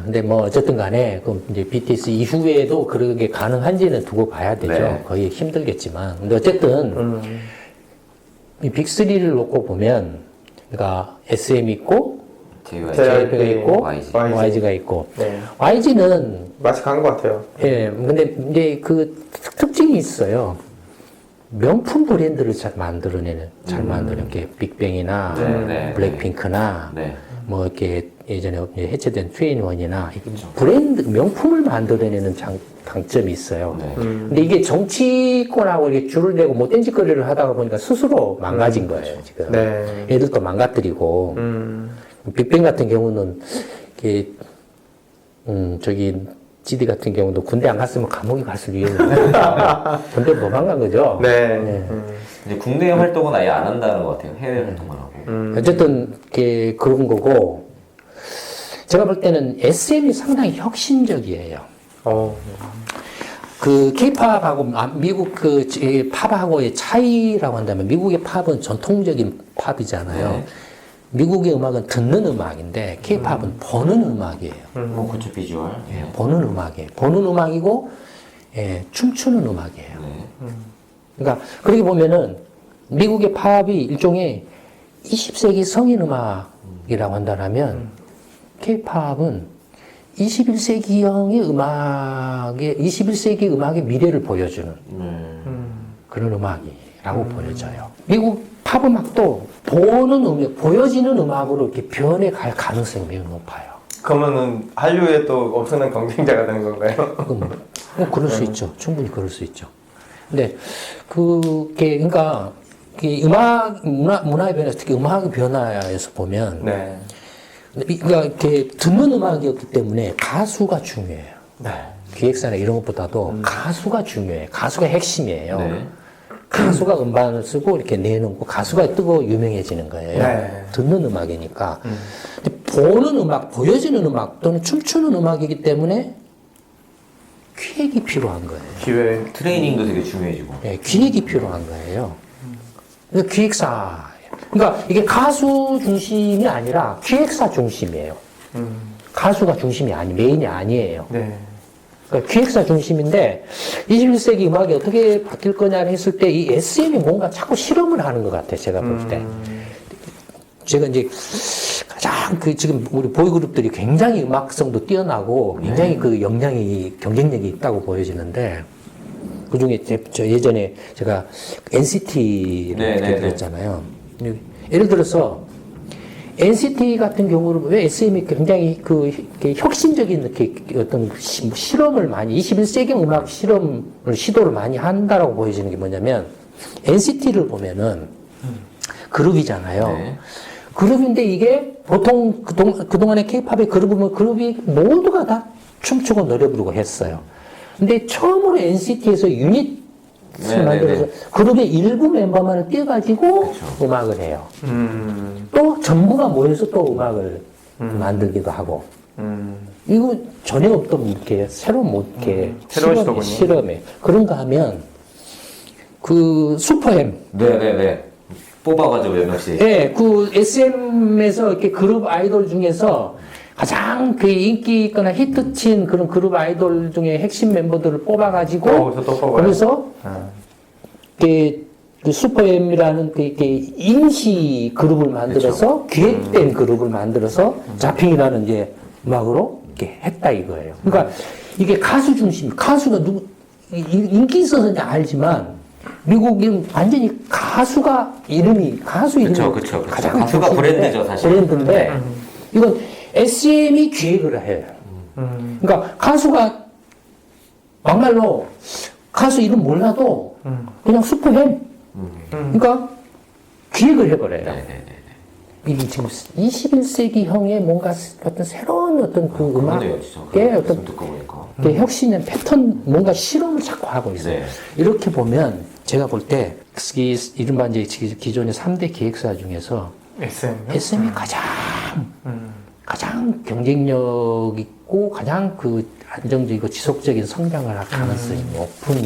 근데 뭐 어쨌든 간에 그 이제 BTS 이후에도 그게 가능한지는 두고 봐야 되죠. 네. 거의 힘들겠지만. 근데 어쨌든 이 빅3를 놓고 보면 그러니까 SM 있고 JYP가 있고 YG가 있고 네. YG는 맛이 강한 것 같아요. 예, 근데 이제 그 특징이 있어요. 명품 브랜드를 잘 만들어내는, 게 빅뱅이나 블랙핑크나 뭐 이렇게 예전에 해체된 트윈원이나 브랜드 명품을 만들어내는 장점이 있어요. 근데 이게 정치권하고 이렇게 줄을 대고 뭐 땡짓거리를 하다가 보니까 스스로 망가진 거예요 지금. 네. 애들도 망가뜨리고 빅뱅 같은 경우는 이렇게 GD 같은 경우도 군대 안 갔으면 감옥에 갔을 위험이 있어요. 군대 도망간 거죠. 네. 이제 국내 활동은 아예 안 한다는 것 같아요. 해외 활동만 하고. 어쨌든 그런 거고 제가 볼 때는 SM이 상당히 혁신적이에요. 그 K-팝하고 미국 팝하고의 차이라고 한다면 미국의 팝은 전통적인 팝이잖아요. 네. 미국의 음악은 듣는 음악인데 K-팝은 보는 음악이에요. 뭐 그쵸 비주얼. 보는 음악이에요. 보는 음악이고 춤추는 음악이에요. 그러니까 그렇게 보면은 미국의 팝이 일종의 20세기 성인 음악이라고 한다면 K-팝은 21세기형의 21세기 음악의 미래를 보여주는 그런 음악이라고 보여져요. 미국 팝 음악도 보여지는 음악으로 이렇게 변해갈 가능성이 매우 높아요. 그러면은 한류에 또 엄청난 경쟁자가 되는 건가요? 뭐 그럴 수 있죠. 충분히 그럴 수 있죠. 근데 그러니까 문화의 변화, 특히 음악의 변화에서 보면 네. 그러니까 이렇게 듣는 음악이었기 때문에 가수가 중요해요. 네. 기획사나 이런 것보다도 가수가 중요해요. 가수가 핵심이에요. 네. 가수가 음반을 쓰고 이렇게 내놓고 가수가 뜨고 유명해지는 거예요. 네. 듣는 음악이니까. 근데 보는 음악, 보여지는 음악 또는 춤추는 음악이기 때문에 기획이 필요한 거예요. 기획. 트레이닝도 되게 중요해지고. 예, 기획이 필요한 거예요. 그러니까 기획사. 그러니까 이게 가수 중심이 아니라 기획사 중심이에요. 가수가 중심이 메인이 아니에요. 네. 그러니까 기획사 중심인데 21세기 음악이 어떻게 바뀔 거냐 했을 때 이 SM이 뭔가 자꾸 실험을 하는 것 같아요. 제가 볼 때. 제가 이제 가장 지금 우리 보이그룹들이 굉장히 음악성도 뛰어나고 굉장히 그 경쟁력이 있다고 보여지는데 그 중에 저 예전에 제가 NCT를 들었잖아요. 예를 들어서 NCT 같은 경우는 왜 SM이 굉장히 이렇게 혁신적인 이렇게 어떤 실험을 많이 21세기 음악 실험을 시도를 많이 한다라고 보여지는 게 뭐냐면 NCT를 보면은 그룹이잖아요. 네. 그룹인데 이게 보통 그동안의 K-팝의 그룹이 모두가 다 춤추고 노래 부르고 했어요. 근데 처음으로 NCT에서 유닛을 만들어서 그룹의 일부 멤버만을 떼가지고 음악을 해요. 또 전부가 모여서 또 음악을 만들기도 하고. 이거 전혀 없던 이렇게 새로운 이렇게 새로운 시도군요. 실험에 그런가 하면 그 슈퍼엠 네네네. 뽑아가지고 몇 명씩. 예, 그 SM에서 이렇게 그룹 아이돌 중에서 가장 그 인기 있거나 히트친 그런 그룹 아이돌 중에 핵심 멤버들을 뽑아가지고 거기서 또 뽑아요? 거기서 이렇게 그 슈퍼엠이라는 이렇게 임시 그룹을 만들어서 기획된 그룹을 만들어서 자핑이라는 이제 음악으로 이렇게 했다 이거예요. 그러니까 이게 가수 중심, 가수가 인기 있어서는 알지만 미국은 완전히 가수 이름이 그쵸. 가장 가수가 중심인데, 브랜드죠, 사실. 브랜드인데 이건 SM이 기획을 해요. 그러니까 가수가 막말로 가수 이름 몰라도 그냥 슈퍼햄. 그러니까 기획을 해버려요. 이게 지금 21세기형의 뭔가 어떤 새로운 어떤 그 그러네요, 진짜. 음악의 어떤 듣고 보니까. 혁신의 패턴, 뭔가 실험을 자꾸 하고 있어요. 네. 이렇게 보면 제가 볼 때 이른바 이제 기존의 3대 기획사 중에서 SM. SM이 가장 경쟁력 있고 가장 그 안정적이고 지속적인 성장을 할 가능성이 높은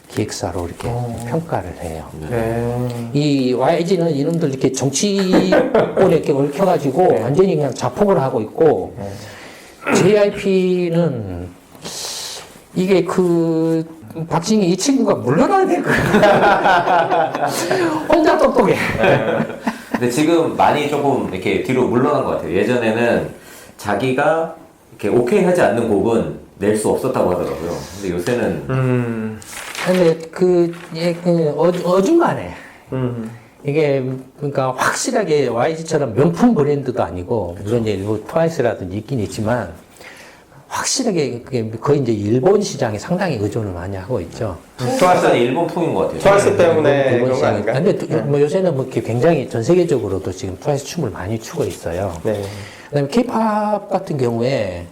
기획사로 이렇게 평가를 해요. 네. 이 YG는 이놈들 이렇게 정치권에 이렇게 얽혀가지고 완전히 그냥 자폭을 하고 있고 JYP는 이게 박진희 이 친구가 물러나야 될 거야. 혼자 똑똑해. 근데 지금 많이 조금 이렇게 뒤로 물러난 것 같아요. 예전에는 자기가 이렇게 오케이 하지 않는 곡은 낼 수 없었다고 하더라고요. 근데 요새는 근데 어중간해. 이게 그러니까 확실하게 YG처럼 명품 브랜드도 아니고 물론 이제 뭐 트와이스라든지 있긴 있지만 확실하게 그게 거의 이제 일본 시장에 상당히 의존을 많이 하고 있죠. 트와이스는 일본풍인 것 같아요. 트와이스 때문에 일본 그런 거 시장에. 아닌가? 근데 뭐 요새는 뭐 이렇게 굉장히 전 세계적으로도 지금 트와이스 춤을 많이 추고 있어요. 네. 그다음에 K-팝 같은 경우에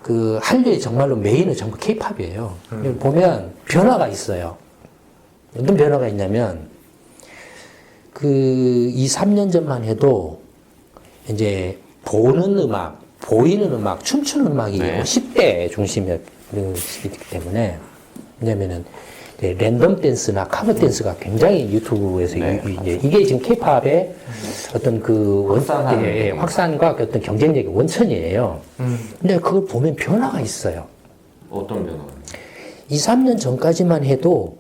그 한류의 정말로 메인은 전부 K-팝이에요. 보면 변화가 있어요. 어떤 변화가 있냐면 그 2, 3년 전만 해도 이제 보는 음악, 보이는 음악, 춤추는 음악이 10대 중심이었기 때문에 왜냐면은 랜덤 댄스나 커버 댄스가 굉장히 유튜브에서 이게 지금 K-팝의 어떤 그 확산과 어떤 경쟁력의 원천이에요. 근데 그걸 보면 변화가 있어요. 어떤 변화가? 2, 3년 전까지만 해도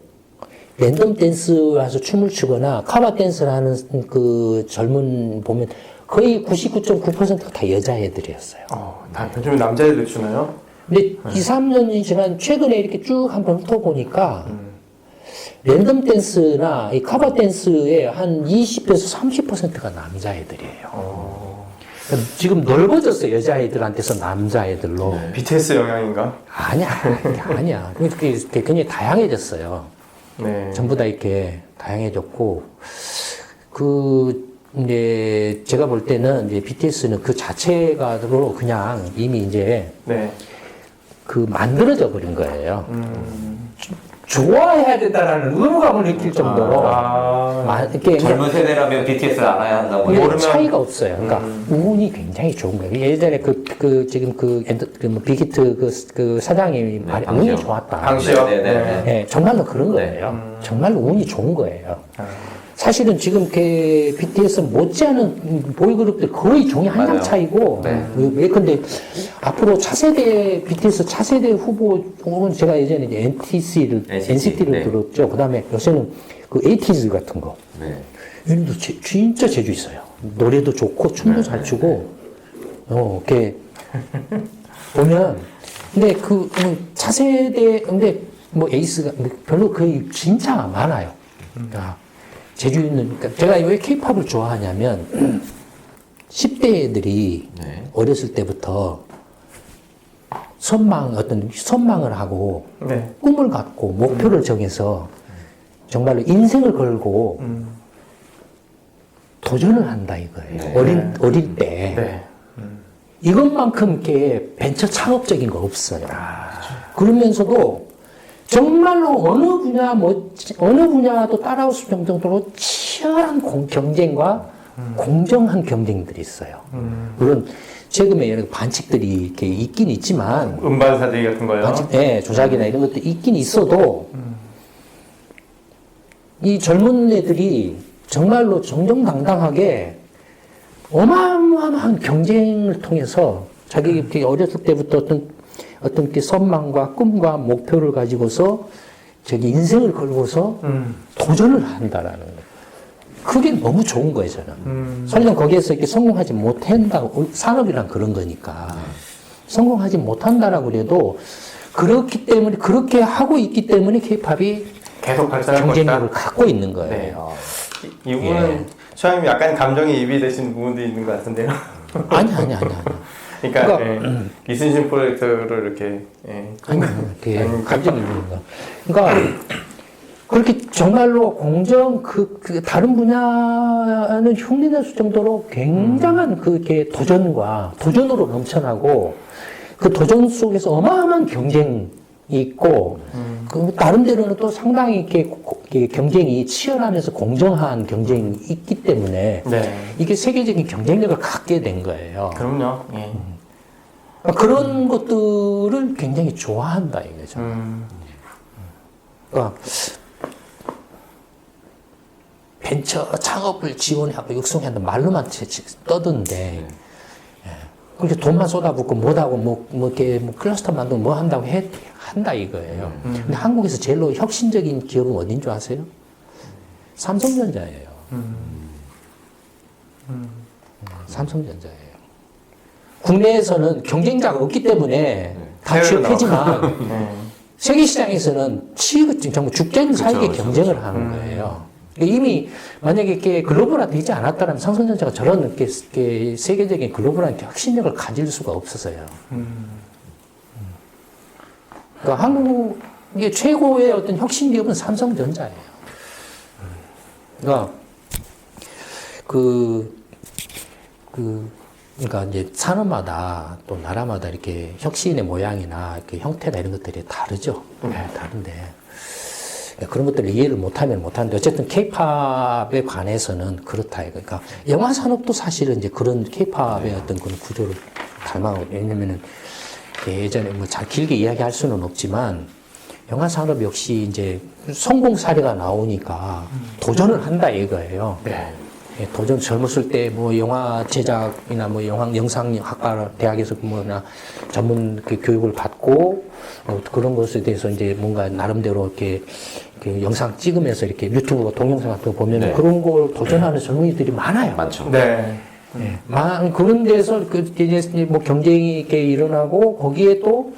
랜덤 댄스라서 춤을 추거나 커버 댄스를 하는 그 젊은 보면 거의 99.9%가 다 여자애들이었어요. 요즘 남자애들 추나요? 근데 2, 3년이 지난 최근에 이렇게 쭉 한번 훑어보니까 랜덤 댄스나 이 커버 댄스의 한 20에서 30%가 남자애들이에요. 그러니까 지금 넓어졌어요. 여자애들한테서 남자애들로. BTS 영향인가? 아니야. 그게 굉장히 다양해졌어요. 네. 전부 다 이렇게 다양해졌고, 이제 제가 볼 때는 이제 BTS는 그 자체가로 그냥 이미 이제 네. 만들어져 버린 거예요. 좋아해야 된다라는 의무감을 느낄 정도로 이렇게 젊은 세대라면 BTS를 알아야 한다고. 이게 모르면- 차이가 없어요. 그러니까 운이 굉장히 좋은 거예요. 예전에 지금 뭐 빅히트 그 사장님이 말이 방시혁. 운이 좋았다. 방시혁. 네네네. 네, 정말로 그런 거예요. 정말로 운이 좋은 거예요. 사실은 지금 BTS 못지않은 보이그룹들 거의 종이 한 장 맞아요. 차이고, 왜 근데 앞으로 차세대 BTS 차세대 후보는 제가 예전에 이제 NCT를 네. 들었죠. 그다음에 요새는 그 에이티즈 같은 거. 네. 얘네도 진짜 재주 있어요. 노래도 좋고 춤도 잘 추고, 이렇게 보면 근데 차세대 근데 뭐 에이스가 별로 거의 진짜 많아요. 그러니까 재주 있는 그러니까 제가 왜 K-팝을 좋아하냐면 10대 애들이 네. 어렸을 때부터 선망을 하고 네. 꿈을 갖고 목표를 정해서 정말로 인생을 걸고 도전을 한다 이거예요. 네. 어릴 때. 네. 이것만큼 이렇게 벤처 창업적인 거 없어요. 그러면서도 정말로 어느 분야도 따라올 수 있는 정도로 치열한 경쟁과 공정한 경쟁들이 있어요. 물론 최근에 여러 반칙들이 이렇게 있긴 있지만 음반 사재기 같은 거요. 조작이나 이런 것도 있긴 있어도 이 젊은 애들이 정말로 정정당당하게 어마어마한 경쟁을 통해서 자기 이렇게 어렸을 때부터 어떤 게 선망과 꿈과 목표를 가지고서 자기 인생을 걸고서 도전을 한다라는 거예요. 그게 너무 좋은 거예요, 저는. 설령 거기에서 이렇게 성공하지 못한다고, 산업이란 그런 거니까. 성공하지 못한다라고 그래도 그렇기 때문에, 그렇게 하고 있기 때문에 K-팝이 계속 발전할 경쟁력을 것이다. 갖고 있는 거예요. 이 부분은 소장님 약간 감정이 입이 되신 부분도 있는 것 같은데요. 아니. 그러니까 그러니까, 이순신 프로젝트를 이렇게 아니, 그게 감정이 있는 거. 그러니까, 그렇게 정말로 다른 분야는 흉내낼 수 정도로 굉장한 그게 도전으로 넘쳐나고, 그 도전 속에서 어마어마한 경쟁이 있고, 그 다른 데로는 또 상당히 이렇게 경쟁이 치열하면서 공정한 경쟁이 있기 때문에, 네. 이게 세계적인 경쟁력을 갖게 된 거예요. 그럼요. 예. 그러니까 그런 것들을 굉장히 좋아한다 이거죠. 그러니까 벤처 창업을 지원하고 육성한다 말로만 떠드는데 그렇게 돈만 쏟아붓고 못하고 이렇게 클러스터 만들고 뭐 한다고 한다 이거예요. 근데 한국에서 제일로 혁신적인 기업은 어딘 줄 아세요? 삼성전자예요. 삼성전자예요. 국내에서는 경쟁자가 없기 때문에 다 취업하지만 세계 시장에서는 정말 죽자는 사이에 경쟁을 하는 거예요. 이미 만약에 이렇게 글로벌화되지 않았다면 삼성전자가 저런 이렇게 세계적인 글로벌한 혁신력을 가질 수가 없었어요. 그러니까 한국의 최고의 어떤 혁신 기업은 삼성전자예요. 그러니까 그러니까 이제 산업마다 또 나라마다 이렇게 혁신의 모양이나 이렇게 형태나 이런 것들이 다르죠. 다른데 그런 것들을 이해를 못하면 못하는데 어쨌든 K-팝에 관해서는 그렇다. 그러니까 영화 산업도 사실은 이제 그런 K-팝의 어떤 그런 구조를 닮아가고 왜냐면은 예전에 뭐 잘 길게 이야기할 수는 없지만 영화 산업 역시 이제 성공 사례가 나오니까 도전을 한다 이거예요. 예, 도전 젊었을 때 뭐 영화 제작이나 뭐 영상학과 대학에서 뭐나 전문 교육을 받고 그런 것에 대해서 이제 뭔가 나름대로 이렇게 영상 찍으면서 이렇게 유튜브 동영상 같은 거 보면 그런 걸 도전하는 젊은이들이 많아요. 많죠. 네. 그런 데서 이제 뭐 경쟁이 이렇게 일어나고 거기에 또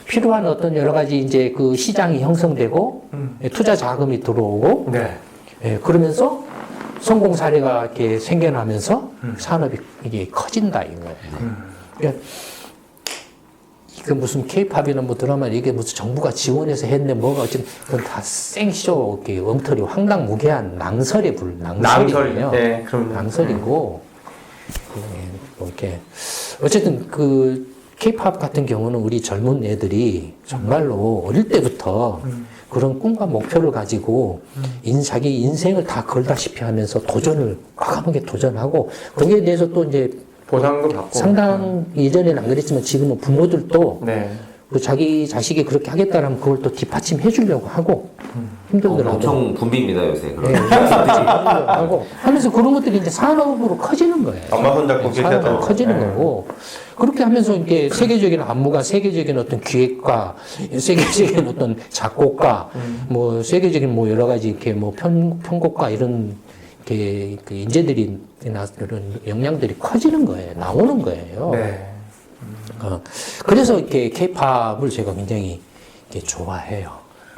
필요한 어떤 여러 가지 이제 그 시장이 형성되고 투자 자금이 들어오고 그러면서 성공 사례가 이렇게 생겨나면서 산업이 이게 커진다 이거예요. 그러니까 이게 무슨 K-팝이나 뭐 드라마 이게 무슨 정부가 지원해서 했네 뭐가 어쨌든 그건 다 생쇼 이렇게 엉터리 황당무계한 낭설이에요. 네, 그럼요. 낭설이고 뭐 이렇게 어쨌든 그 K-팝 같은 경우는 우리 젊은 애들이 정말로 어릴 때부터 그런 꿈과 목표를 가지고 자기 인생을 다 걸다시피 하면서 도전을 과감하게 도전하고 거기에 대해서 또 이제 보상도 받고. 상당 예전에는 안 그랬지만 지금은 부모들도 네. 그 자기 자식이 그렇게 하겠다라면 그걸 또 뒷받침해 주려고 하고 힘들더라도 엄청 붐빕니다 요새. 네, 그런. 하고 하면서 그런 것들이 이제 산업으로 커지는 거예요. 엄마 손잡고 산업으로 계셔도. 커지는 네. 거고 그렇게 하면서 이게 세계적인 안무가 세계적인 어떤 기획가, 세계적인 어떤 작곡가, 뭐 세계적인 뭐 여러 가지 이렇게 뭐 편곡가 이런 이렇게 그 인재들이 이런 역량들이 커지는 거예요. 나오는 거예요. 네. 그래서 이렇게 K-팝을 제가 굉장히 이렇게 좋아해요.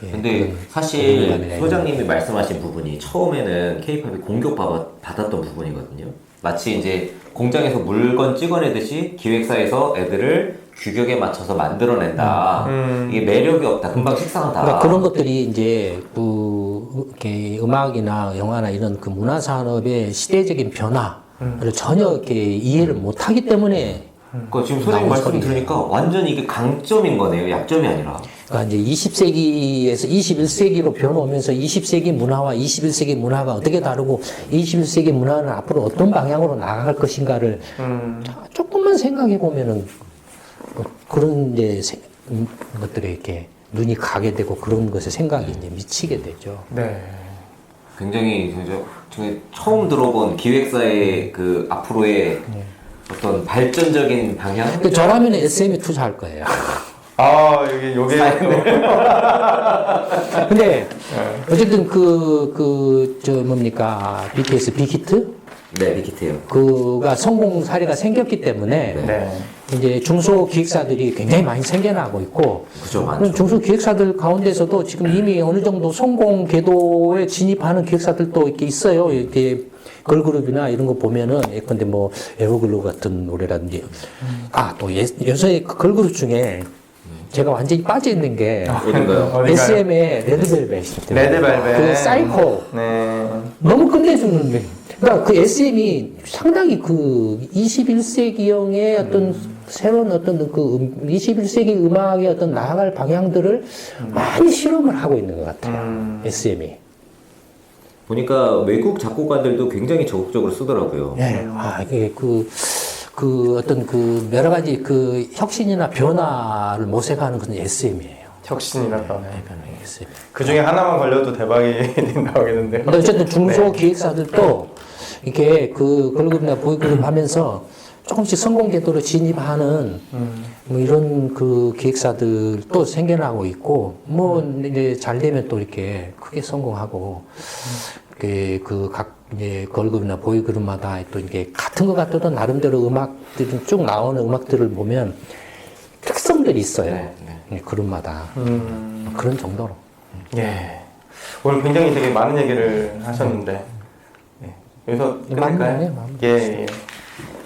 예, 근데 그런 사실 공감이나 소장님이 말씀하신 부분이 처음에는 K-팝이 공격받았던 부분이거든요. 마치 이제 공장에서 물건 찍어내듯이 기획사에서 애들을 규격에 맞춰서 만들어낸다. 이게 매력이 없다. 금방 식상하다. 그러니까 그런 것들이 이제 이렇게 음악이나 영화나 이런 그 문화 산업의 시대적인 변화를 전혀 이렇게 이해를 못하기 때문에 그러니까 지금 소장님 나온 말씀 소리예요. 들으니까 완전 이게 강점인 거네요. 약점이 아니라. 그러니까 이제 20세기에서 21세기로 변오면서 20세기 문화와 21세기 문화가 어떻게 다르고 21세기 문화는 앞으로 어떤 방향으로 나아갈 것인가를 조금만 생각해 보면은 뭐 그런 이제 것들에 이렇게 눈이 가게 되고 그런 것에 생각이 이제 미치게 되죠. 네. 굉장히 제가 처음 들어본 기획사의 그 앞으로의 어떤 발전적인 방향? 근데 저라면 SM에 투자할 거예요. 아, 요게. 근데 어쨌든 저 뭡니까 BTS 빅히트 네, 빅히트요. 그가 성공 사례가 생겼기 때문에 네. 이제 중소기획사들이 굉장히 많이 생겨나고 있고 그죠, 많죠. 그런 중소기획사들 가운데서도 지금 이미 어느 정도 성공 궤도에 진입하는 기획사들도 이렇게 있어요. 이렇게 걸그룹이나 이런 거 보면은 예컨대 뭐 에버글로우 같은 노래라든지 또 요새 걸그룹 중에 제가 완전히 빠져 있는 게 어딘가요? 어딘가요? SM의 레드벨벳 레드벨벳. 그 사이코 네. 너무 끝내주는 그러니까 그 SM이 상당히 그 21세기형의 어떤 새로운 어떤 그 21세기 음악의 어떤 나아갈 방향들을 많이 실험을 하고 있는 것 같아요. SM이. 보니까 외국 작곡가들도 굉장히 적극적으로 쓰더라고요. 네. 이게 그 어떤 그 여러 가지 그 혁신이나 변화를 모색하는 것은 SM이에요. 혁신이라서. SM. 그 중에 하나만 걸려도 대박이 나오겠는데요. 근데 어쨌든 중소기획사들도 이렇게 그 걸그룹이나 보이그룹 하면서 조금씩 성공 궤도로 진입하는 뭐 이런 그 기획사들도 생겨나고 있고 뭐 이제 잘 되면 또 이렇게 크게 성공하고 각 이제 걸그룹이나 보이그룹마다 또 이게 같은 것 같아도 나름대로 음악들이 쭉 나오는 음악들을 보면 특성들이 있어요. 그룹마다 그런 정도로. 예. 오늘 굉장히 되게 많은 얘기를 하셨는데, 예. 여기서 끝낼까요? 예.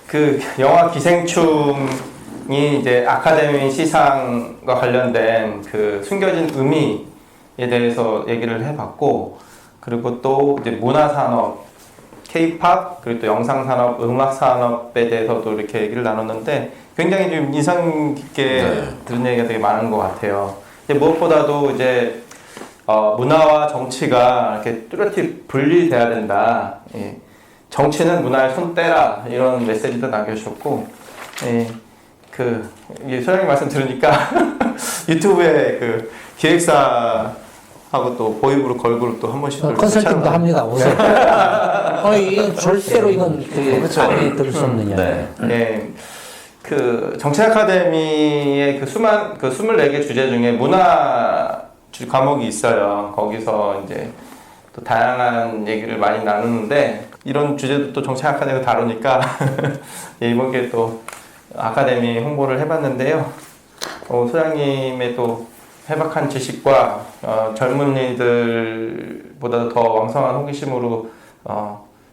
그 영화 기생충이 이제 아카데미 시상과 관련된 그 숨겨진 의미에 대해서 얘기를 해봤고, 그리고 또 이제 문화산업, K-팝, 그리고 또 영상산업, 음악산업에 대해서도 이렇게 얘기를 나눴는데 굉장히 좀 인상 깊게 들은 얘기가 되게 많은 것 같아요. 이제 무엇보다도 이제 문화와 정치가 이렇게 뚜렷이 분리돼야 된다. 예. 정치는 문화에 손 떼라 이런 메시지도 남겨주셨고, 예. 소장님 말씀 들으니까 유튜브에 그 기획사하고 또 보이그룹, 걸그룹 또 한 번씩 컨설팅도 합니다. 오세요. 이건 절대로 이건 안에 들을 수 없는 이야기. 네. 그 정치 아카데미의 그 24개 주제 중에 문화 과목이 있어요. 거기서 이제 또 다양한 얘기를 많이 나누는데 이런 주제도 또 정치 아카데미가 다루니까 이번 기회에 또 아카데미 홍보를 해봤는데요. 소장님의 또 해박한 지식과 젊은이들보다 더 왕성한 호기심으로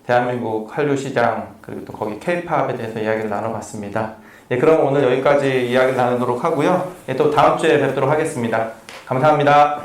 대한민국 한류 시장 그리고 또 거기 K-팝에 대해서 이야기를 나눠봤습니다. 예, 그럼 오늘 여기까지 이야기를 나누도록 하고요. 예, 또 다음 주에 뵙도록 하겠습니다. 감사합니다.